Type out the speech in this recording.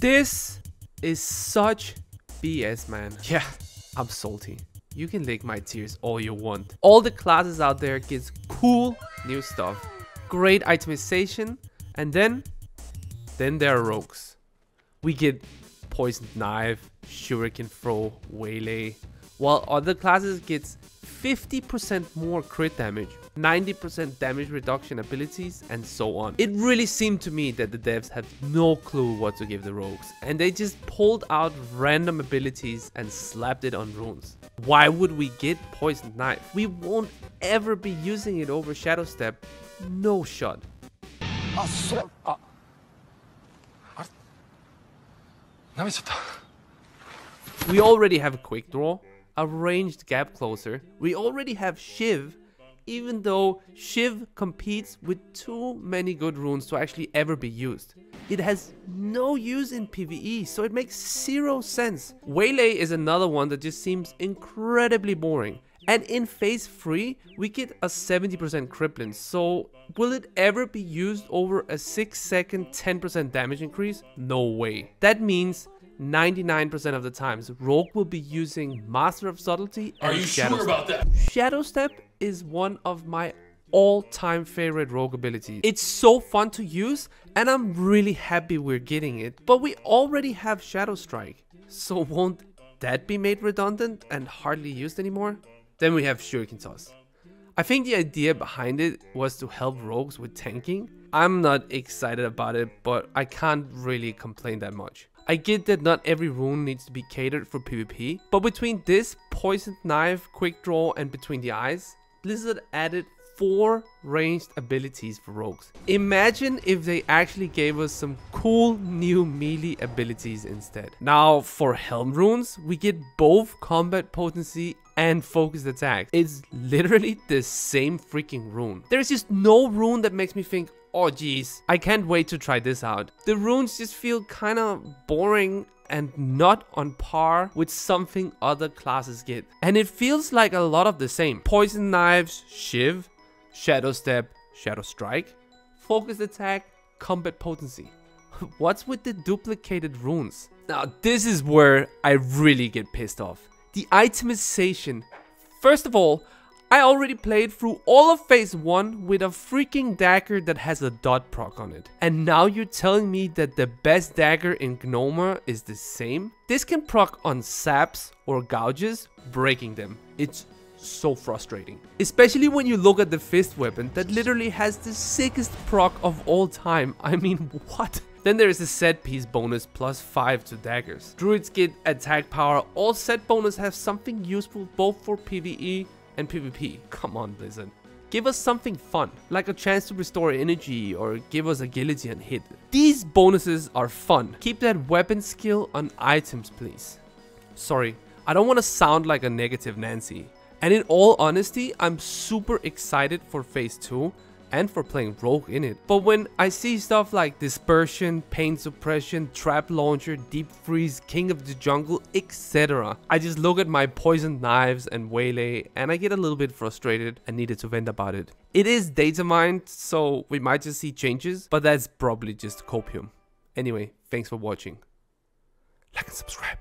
This is such BS, man. Yeah, I'm salty. You can lick my tears all you want. All the classes out there gets cool new stuff, great itemization, and then there are rogues. We get poisoned knife, shuriken throw, waylay, while other classes gets 50% more crit damage, 90% damage reduction abilities, and so on. It really seemed to me that the devs had no clue what to give the rogues, and they just pulled out random abilities and slapped it on runes. Why would we get poisoned knife? We won't ever be using it over shadow step. No shot. We already have a quick draw, a ranged gap closer. We already have Shiv, even though Shiv competes with too many good runes to actually ever be used. It has no use in PvE, so it makes zero sense. Waylay is another one that just seems incredibly boring. And in phase 3, we get a 70% crippling, so will it ever be used over a 6-second 10% damage increase? No way. That means 99% of the times, Rogue will be using Master of Subtlety and Shadow Step. About that? Shadow Step is one of my all-time favorite Rogue abilities. It's so fun to use, and I'm really happy we're getting it. But we already have Shadow Strike, so won't that be made redundant and hardly used anymore? Then we have Shuriken Toss. I think the idea behind it was to help rogues with tanking. I'm not excited about it, but I can't really complain that much. I get that not every rune needs to be catered for PvP, but between this, Poisoned Knife, Quick Draw, and Between the Eyes, Blizzard added 4 ranged abilities for rogues. Imagine if they actually gave us some cool new melee abilities instead. Now for Helm runes, we get both combat potency and focused attack. It's literally the same freaking rune. There's just no rune that makes me think, oh geez, I can't wait to try this out. The runes just feel kinda boring and not on par with something other classes get. And it feels like a lot of the same. Poison Knives, Shiv, Shadow Step, Shadow Strike, Focused Attack, Combat Potency. What's with the duplicated runes? Now this is where I really get pissed off. The itemization. First of all, I already played through all of phase 1 with a freaking dagger that has a dot proc on it. And now you're telling me that the best dagger in Gnomer is the same? This can proc on saps or gouges, breaking them. It's so frustrating. Especially when you look at the fist weapon that literally has the sickest proc of all time. I mean, what? Then there is a set piece bonus +5 to daggers. Druids get attack power. All set bonus have something useful both for PvE and PvP. Come on, Blizzard. Give us something fun, like a chance to restore energy or give us agility and hit. These bonuses are fun. Keep that weapon skill on items, please. Sorry, I don't want to sound like a negative Nancy. And in all honesty, I'm super excited for phase 2 and for playing Rogue in it. But when I see stuff like Dispersion, Pain Suppression, Trap Launcher, Deep Freeze, King of the Jungle, etc. I just look at my Poisoned Knives and Waylay and I get a little bit frustrated and needed to vent about it. It is data mined, so we might just see changes, but that's probably just copium. Anyway, thanks for watching. Like and subscribe.